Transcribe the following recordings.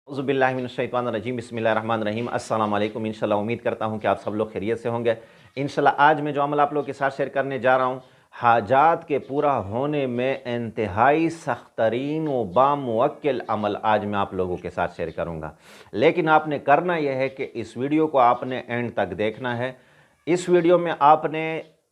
औज़ुबिल्लाहिमिनश्शैतानिर्रजीम बिस्मिल्लाहिर्रहमानिर्रहीम अस्सलाम वालेकुम। इंशाल्लाह उम्मीद करता हूँ कि आप सब लोग खैरियत से होंगे। इंशाल्लाह आज मैं जो अमल आप लोगों के साथ शेयर करने जा रहा हूँ, हाजात के पूरा होने में इंतहाई सख्त तरीन व बामुवक्किल अमल आज मैं आप लोगों के साथ शेयर करूँगा। लेकिन आपने करना यह है कि इस वीडियो को आपने एंड तक देखना है। इस वीडियो में आपने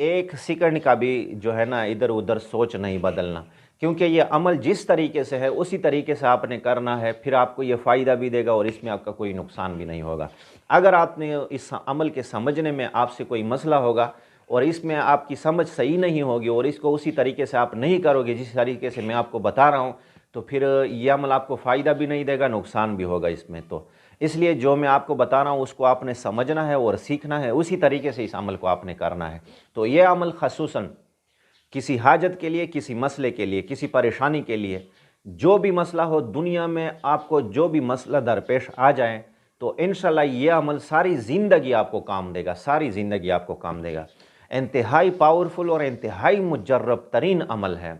एक सेकंड का भी जो है ना इधर उधर सोच नहीं बदलना, क्योंकि ये अमल जिस तरीके से है उसी तरीके से आपने करना है। फिर आपको ये फ़ायदा भी देगा और इसमें आपका कोई नुकसान भी नहीं होगा। अगर आपने इस अमल के समझने में आपसे कोई मसला होगा और इसमें आपकी समझ सही नहीं होगी और इसको उसी तरीके से आप नहीं करोगे जिस तरीके से मैं आपको बता रहा हूँ, तो फिर यह अमल आपको फ़ायदा भी नहीं देगा, नुकसान भी होगा इसमें। तो इसलिए जो मैं आपको बता रहा हूँ उसको आपने समझना है और सीखना है, उसी तरीके से इस अमल को आपने करना है। तो ये अमल खसूसन किसी हाजत के लिए, किसी मसले के लिए, किसी परेशानी के लिए, जो भी मसला हो दुनिया में, आपको जो भी मसला दरपेश आ जाए, तो इंशाल्लाह ये अमल सारी ज़िंदगी आपको काम देगा, सारी ज़िंदगी आपको काम देगा। इंतहाई पावरफुल और इंतहाई मुजर्रब तरीन अमल है।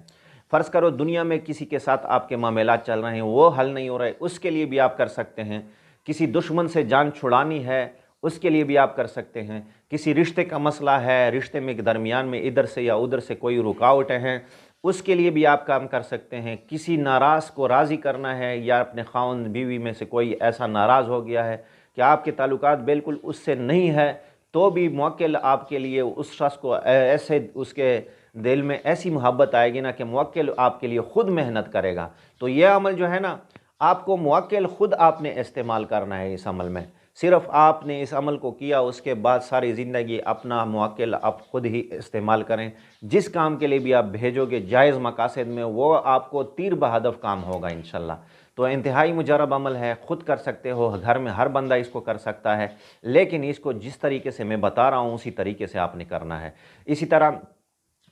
फ़र्ज़ करो दुनिया में किसी के साथ आपके मामलात चल रहे हैं, वो हल नहीं हो रहे, उसके लिए भी आप कर सकते हैं। किसी दुश्मन से जान छुड़ानी है, उसके लिए भी आप कर सकते हैं। किसी रिश्ते का मसला है, रिश्ते में दरमियान में इधर से या उधर से कोई रुकावटें हैं, उसके लिए भी आप काम कर सकते हैं। किसी नाराज़ को राज़ी करना है या अपने खाउन बीवी में से कोई ऐसा नाराज़ हो गया है कि आपके ताल्लुकात बिल्कुल उससे नहीं है, तो भी मुवक्किल आपके लिए उस शख्स को ऐसे उसके दिल में ऐसी मोहब्बत आएगी ना कि मुवक्किल आपके लिए ख़ुद मेहनत करेगा। तो यह अमल जो है ना, आपको मुवक्किल ख़ुद आपने इस्तेमाल करना है। इस अमल में सिर्फ़ आपने इस अमल को किया, उसके बाद सारी ज़िंदगी अपना मुवक्किल आप ख़ुद ही इस्तेमाल करें। जिस काम के लिए भी आप भेजोगे जायज़ मकासद में, वो आपको तीर बहदफ काम होगा इंशाल्लाह। तो इंतहाई मुजर्रब अमल है, ख़ुद कर सकते हो, घर में हर बंदा इसको कर सकता है, लेकिन इसको जिस तरीके से मैं बता रहा हूँ उसी तरीके से आपने करना है। इसी तरह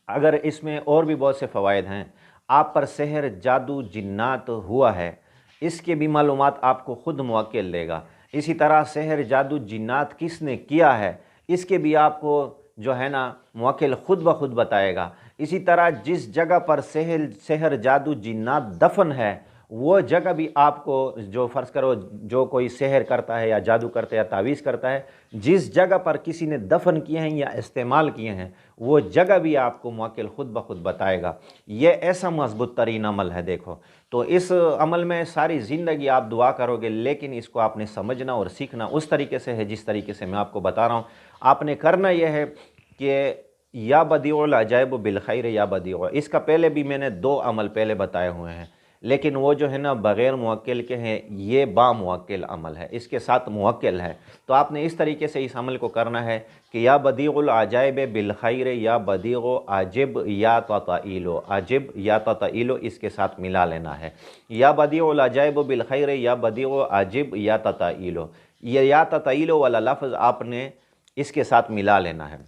अगर इसमें और भी बहुत से फ़वाइद हैं, आप पर सेहर, जादू, जिन्नात हुआ है, इसके भी मालूमात आपको ख़ुद मुवक्किल देगा। इसी तरह सेहर, जादू, जिन्नात किसने किया है, इसके भी आपको जो है ना मुवक्किल ख़ुद ब खुद बताएगा। इसी तरह जिस जगह पर सेहर, जादू, जिन्नात दफन है, वो जगह भी आपको, जो फ़र्ज़ करो जो कोई सेहर करता है या जादू करता है या तावीज़ करता है, जिस जगह पर किसी ने दफन किए हैं या इस्तेमाल किए हैं, वो जगह भी आपको मुवक्किल ख़ुद ब खुद बताएगा। ये ऐसा मज़बूत तरीन अमल है। देखो, तो इस अमल में सारी ज़िंदगी आप दुआ करोगे, लेकिन इसको आपने समझना और सीखना उस तरीके से है जिस तरीके से मैं आपको बता रहा हूँ। आपने करना यह है कि या बदीउल अजाइब बिल खैर या बदीउ, इसका पहले भी मैंने 2 अमल पहले बताए हुए हैं, लेकिन वो जो है ना बग़ैर मुवक्किल के हैं, ये बामुवक्किल अमल है, इसके साथ मुवक्किल है। तो आपने इस तरीके से इस अमल को करना है कि या बदीउल अजाइब बिल खैर या बदीउ आजिब या ततईलो, आजिब या ततईलो इसके साथ मिला लेना है। या बदीउल अजाइब बिल खैर या बदीउ आजिब या ततईलो, ये या ततईलो वाला लफ्ज़ आपने इसके साथ मिला लेना है।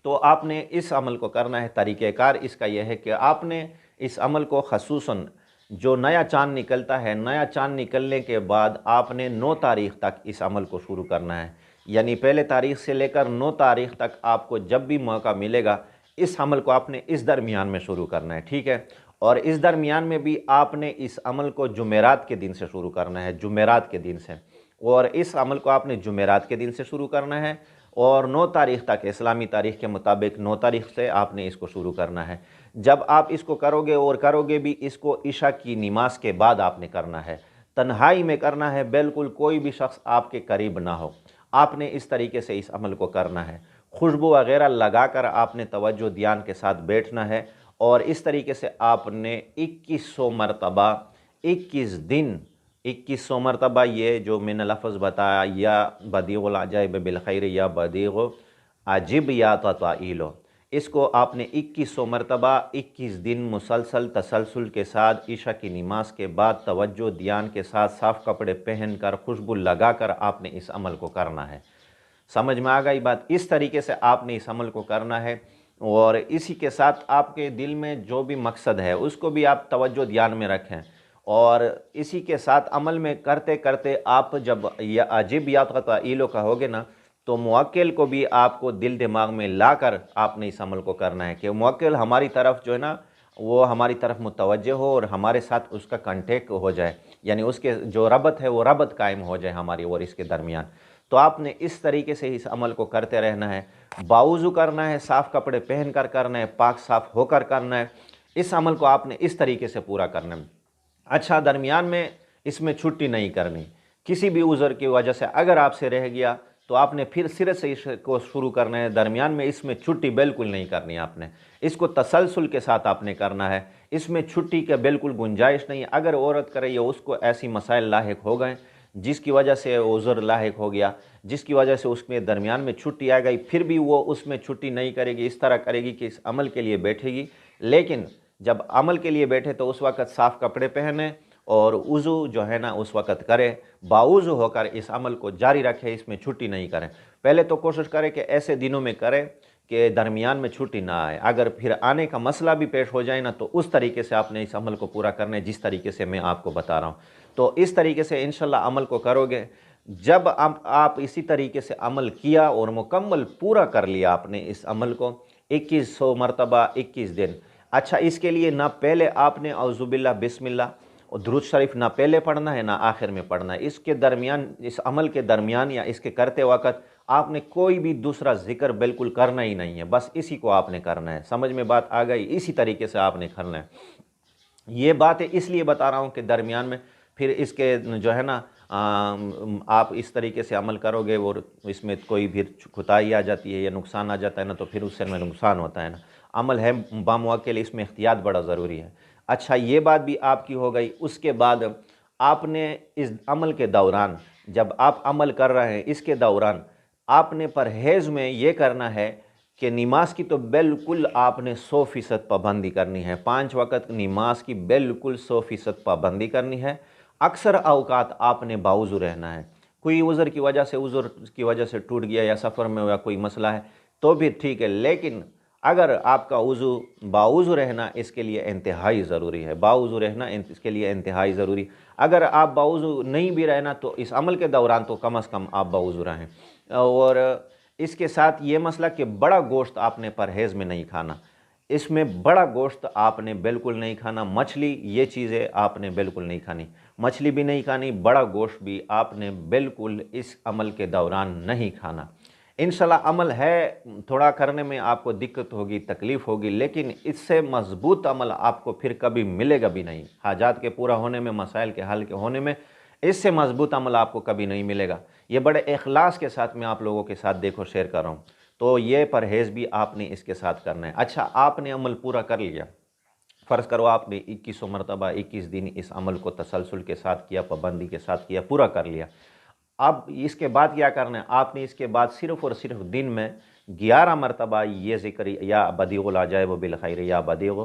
तो आपने इस अमल को करना है। तरीक़ेकार इसका यह है कि आपने इस अमल को खसूसन जो नया चाँद निकलता है, नया चाँद निकलने के बाद आपने 9 तारीख़ तक इस अमल को शुरू करना है। यानी पहले तारीख़ से लेकर 9 तारीख़ तक आपको जब भी मौका मिलेगा इस अमल को आपने इस दरमियान में शुरू करना है, ठीक है। और इस दरमियान में भी आपने इस अमल को जुमेरात के दिन से शुरू करना है, जुमेरात के दिन से। और इस अमल को आपने जुमेरात के दिन से शुरू करना है और 9 तारीख़ तक, इस्लामी तारीख़ के मुताबिक 9 तारीख़ से आपने इसको शुरू करना है। जब आप इसको करोगे और करोगे भी इसको इशा की नमाज के बाद आपने करना है, तन्हाई में करना है, बिल्कुल कोई भी शख्स आपके करीब ना हो। आपने इस तरीके से इस अमल को करना है। खुशबू वगैरह लगाकर आपने तवज्जो ध्यान के साथ बैठना है और इस तरीके से आपने 2100 मरतबा, 21 दिन 2100 मरतबा ये जो मैंने लफ्ज़ बताया, या बदीउल अजाइब बिल खैर या बदीउ आजिब या ततईलो, इसको आपने 2100 मरतबा 21 दिन मुसलसल तसलसल के साथ ईशा की नमाज के बाद तवज्जो ध्यान के साथ साफ़ कपड़े पहनकर खुशबू लगाकर आपने इस अमल को करना है। समझ में आ गई बात? इस तरीके से आपने इस अमल को करना है और इसी के साथ आपके दिल में जो भी मकसद है उसको भी आप तवज्जो ध्यान में रखें। और इसी के साथ अमल में करते करते आप जब या अजीब या ततईलो कहोगे ना, तो मुवक्किल को भी आपको दिल दिमाग में लाकर आपने इस अमल को करना है कि मुवक्किल हमारी तरफ जो है ना वो हमारी तरफ मुतवज्जे हो और हमारे साथ उसका कांटेक्ट हो जाए। यानी उसके जो रबत है वो रबत कायम हो जाए हमारी और इसके दरमियान। तो आपने इस तरीके से इस अमल को करते रहना है, बावुज़ू करना है, साफ़ कपड़े पहन कर करना है, पाक साफ़ होकर करना है। इस अमल को आपने इस तरीके से पूरा करना है। अच्छा, दरमियान में इसमें छुट्टी नहीं करनी। किसी भी उज़र की वजह से अगर आपसे रह गया तो आपने फिर सिरे से इसको शुरू करना है। दरमियान में इसमें छुट्टी बिल्कुल नहीं करनी आपने, इसको तसलसल के साथ आपने करना है। इसमें छुट्टी का बिल्कुल गुंजाइश नहीं। अगर औरत करे या उसको ऐसी मसाइल लाहिक हो गए जिसकी वजह से उज़र लाहिक हो गया, जिसकी वजह से उसमें दरमियान में छुट्टी आ गई, फिर भी वो उसमें छुट्टी नहीं करेगी। इस तरह करेगी कि इस अमल के लिए बैठेगी, लेकिन जब अमल के लिए बैठे तो उस वक़्त साफ़ कपड़े पहने और वज़ू जो है ना उस वक़्त करे, बावुज़ू होकर इस अमल को जारी रखे, इसमें छुट्टी नहीं करें। पहले तो कोशिश करें कि ऐसे दिनों में करें कि दरमियान में छुट्टी ना आए। अगर फिर आने का मसला भी पेश हो जाए ना तो उस तरीके से आपने इस अमल को पूरा करना है जिस तरीके से मैं आपको बता रहा हूँ। तो इस तरीके से इंशाल्लाह अमल को करोगे। जब आप इसी तरीके से अमल किया और मुकम्मल पूरा कर लिया आपने इस अमल को 2100 मरतबा 21 दिन। अच्छा, इसके लिए ना पहले आपने औज़ुबिल्लाह बिस्मिल्लाह और दुरूद शरीफ ना पहले पढ़ना है ना आखिर में पढ़ना है। इसके दरमियान, इस अमल के दरमियान या इसके करते वक़्त आपने कोई भी दूसरा ज़िक्र बिल्कुल करना ही नहीं है, बस इसी को आपने करना है। समझ में बात आ गई? इसी तरीके से आपने करना है। ये बातें इसलिए बता रहा हूँ कि दरमियान में फिर इसके जो है ना आप इस तरीके से अमल करोगे और इसमें कोई भी खुताई आ जाती है या नुकसान आ जाता है ना तो फिर उससे में नुकसान होता है ना। अमल है बामुअक्किल, इसमें एहतियात बड़ा ज़रूरी है। अच्छा, ये बात भी आपकी हो गई। उसके बाद आपने इस अमल के दौरान, जब आप अमल कर रहे हैं इसके दौरान आपने परहेज़ में ये करना है कि नमाज की तो बिल्कुल आपने 100% पाबंदी करनी है। 5 वक़्त नमाज की बिल्कुल 100% पाबंदी करनी है। अक्सर औकात आपने बावुज़ू रहना है। कोई उज़र की वजह से टूट गया या सफ़र में या कोई मसला है तो भी ठीक है, लेकिन अगर आपका वज़ू बावुज़ू रहना इसके लिए इंतहाई ज़रूरी है। बावुज़ू रहना इसके लिए इंतहाई ज़रूरी। अगर आप बावुज़ू नहीं भी रहना तो इस अमल के दौरान तो कम अज़ कम आप बावुज़ू रहें। और इसके साथ ये मसला कि बड़ा गोश्त आपने परहेज़ में नहीं खाना। इसमें बड़ा गोश्त आपने बिल्कुल नहीं खाना। मछली, ये चीज़ें आपने बिल्कुल नहीं खानी। मछली भी नहीं खानी, बड़ा गोश्त भी आपने बिल्कुल इस अमल के दौरान नहीं खाना। इंशाल्लाह अमल है, थोड़ा करने में आपको दिक्कत होगी, तकलीफ़ होगी, लेकिन इससे मज़बूत अमल आपको फिर कभी मिलेगा भी नहीं। हाजात के पूरा होने में, मसाइल के हल के होने में इससे मज़बूत अमल आपको कभी नहीं मिलेगा। ये बड़े इखलास के साथ मैं आप लोगों के साथ देखो शेयर कर रहा हूँ। तो ये परहेज़ भी आपने इसके साथ करना है। अच्छा, आपने अमल पूरा कर लिया। फ़र्ज़ करो आपने 2100 मरतबा 21 दिन इस अमल को तसलसल के साथ किया, पाबंदी के साथ किया, पूरा कर लिया। अब इसके बाद क्या करना है? आपने इसके बाद सिर्फ़ और सिर्फ दिन में 11 मरतबा ये ज़िक्र, या बदीग़ुल अजाइब बिल खैर, या बदीग़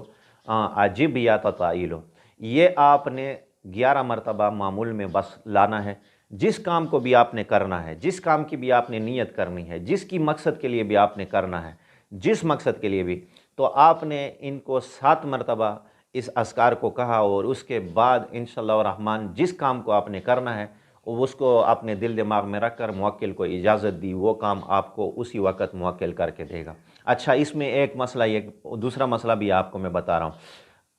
अजीब, या तताइल, ये आपने 11 मरतबा मामूल में बस लाना है। जिस काम को भी आपने करना है, जिस काम की भी आपने नीयत करनी है, जिसकी मकसद के लिए भी आपने करना है, जिस मकसद के लिए भी, तो आपने इनको 7 मरतबा इस अस्कार को कहा और उसके बाद इंशाअल्लाह रहमान जिस काम को आपने करना है उसको अपने दिल दिमाग में रख कर मुवक्किल को इजाज़त दी, वो काम आपको उसी वक़्त मुवक्किल करके देगा। अच्छा, इसमें एक मसला, ये दूसरा मसला भी आपको मैं बता रहा हूँ।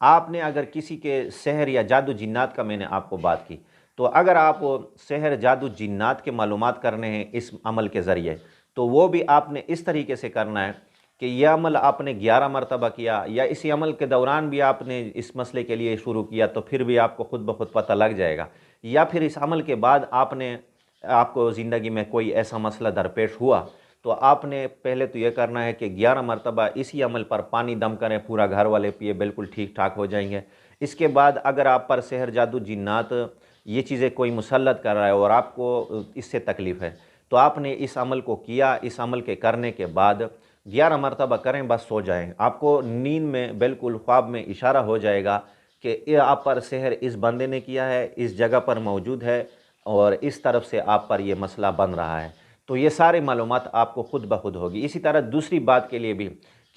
आपने अगर किसी के सहर या जादू जिन्नात का मैंने आपको बात की, तो अगर आप सहर जादू जिन्नात के मालूमात करने हैं इस अमल के ज़रिए, तो वो भी आपने इस तरीके से करना है कि यह अमल आपने 11 मरतबा किया या इसी अमल के दौरान भी आपने इस मसले के लिए शुरू किया तो फिर भी आपको ख़ुद ब खुद पता लग जाएगा, या फिर इस अमल के बाद आपको ज़िंदगी में कोई ऐसा मसला दरपेश हुआ तो आपने पहले तो यह करना है कि 11 मरतबा इसी अमल पर पानी दम करें, पूरा घर वाले पिए, बिल्कुल ठीक ठाक हो जाएंगे। इसके बाद अगर आप पर सहर जादू जिन्नात ये चीज़ें कोई मुसल्लत कर रहा है और आपको इससे तकलीफ़ है तो आपने इस अमल को किया। इस अमल के करने के बाद 11 मरतबा करें, बस सो जाएं। आपको नींद में बिल्कुल ख्वाब में इशारा हो जाएगा कि ये आप पर सहर इस बंदे ने किया है, इस जगह पर मौजूद है और इस तरफ से आप पर यह मसला बन रहा है। तो ये सारी मालूमात आपको ख़ुद ब खुद होगी। इसी तरह दूसरी बात के लिए भी,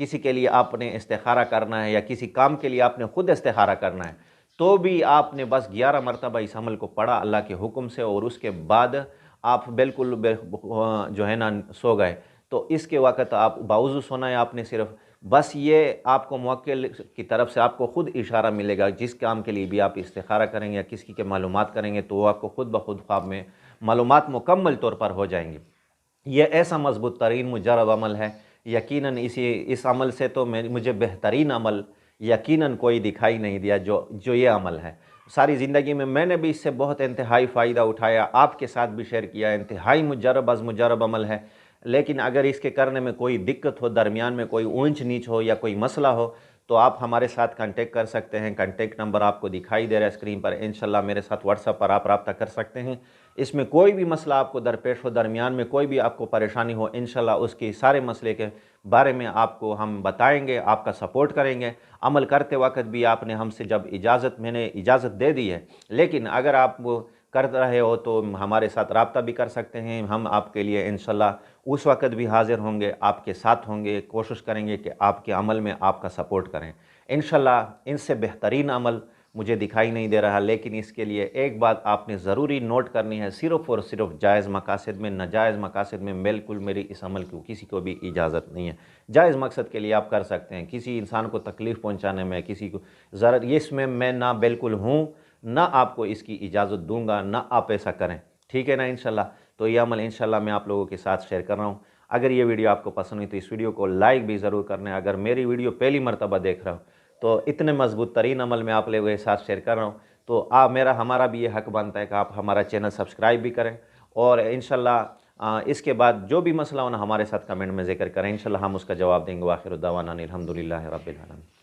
किसी के लिए आपने इस्तिखारा करना है या किसी काम के लिए आपने ख़ुद इस्तिखारा करना है तो भी आपने बस 11 मरतबा इस अमल को पढ़ा अल्लाह के हुक्म से और उसके बाद आप बिल्कुल जो है ना सो गए। तो इसके वक़्त आप बावजूद सोना है आपने सिर्फ बस ये आपको मुवक्किल की तरफ से आपको ख़ुद इशारा मिलेगा, जिस काम के लिए भी आप इस्तिखारा करेंगे या किसी के मालूमात करेंगे तो वो आपको ख़ुद ब खुद ख्वाब में मालूमात मुकम्मल तौर पर हो जाएंगी। ये ऐसा मज़बूत तरीन मुजर्रब अमल है, यकीनन इस अमल से तो मुझे बेहतरीन अमल यकीनन कोई दिखाई नहीं दिया जो ये अमल है। सारी ज़िंदगी में मैंने भी इससे बहुत इंतहाई फ़ायदा उठाया, आपके साथ भी शेयर किया। इंतहाई मुजर्रब अमल है, लेकिन अगर इसके करने में कोई दिक्कत हो, दरमियान में कोई ऊंच नीच हो या कोई मसला हो, तो आप हमारे साथ कांटेक्ट कर सकते हैं। कांटेक्ट नंबर आपको दिखाई दे रहा है स्क्रीन पर। इंशाल्लाह मेरे साथ व्हाट्सएप पर आप रब्ता कर सकते हैं। इसमें कोई भी मसला आपको दरपेश हो, दरमियान में कोई भी आपको परेशानी हो, इंशाल्लाह उसके सारे मसले के बारे में आपको हम बताएंगे, आपका सपोर्ट करेंगे। अमल करते वक्त भी आपने हमसे जब मैंने इजाज़त दे दी है, लेकिन अगर आप वो कर रहे हो तो हमारे साथ रब्ता भी कर सकते हैं। हम आपके लिए इंशाल्लाह उस वक़्त भी हाज़िर होंगे, आपके साथ होंगे, कोशिश करेंगे कि आपके अमल में आपका सपोर्ट करें। इंशाल्लाह इनसे बेहतरीन अमल मुझे दिखाई नहीं दे रहा, लेकिन इसके लिए एक बात आपने ज़रूरी नोट करनी है, सिर्फ़ और सिर्फ जायज़ मकासद में, नाजायज़ मकासद में बिल्कुल मेरी इस अमल को किसी को भी इजाज़त नहीं है। जायज़ मकसद के लिए आप कर सकते हैं, किसी इंसान को तकलीफ़ पहुँचाने में, किसी को ज़रा इसमें मैं ना बिल्कुल हूँ, ना आपको इसकी इजाज़त दूंगा, ना आप ऐसा करें, ठीक है ना। इंशाल्लाह तो ये अमल इंशाल्लाह मैं आप लोगों के साथ शेयर कर रहा हूँ। अगर ये वीडियो आपको पसंद हुई तो इस वीडियो को लाइक भी ज़रूर करना है। अगर मेरी वीडियो पहली मरतबा देख रहा हो तो इतने मजबूत तरीन अमल मैं आप लोगों के साथ शेयर कर रहा हूँ, तो आप हमारा भी ये हक बनता है कि आप हमारा चैनल सब्सक्राइब भी करें, और इंशाल्लाह इसके बाद जो भी मसला हो ना हमारे साथ कमेंट में ज़िक्र करें, इंशाल्लाह हम उसका जवाब देंगे। आखिर दावाना अनिल हम्दुलिल्लाहि रब्बिल आलमीन।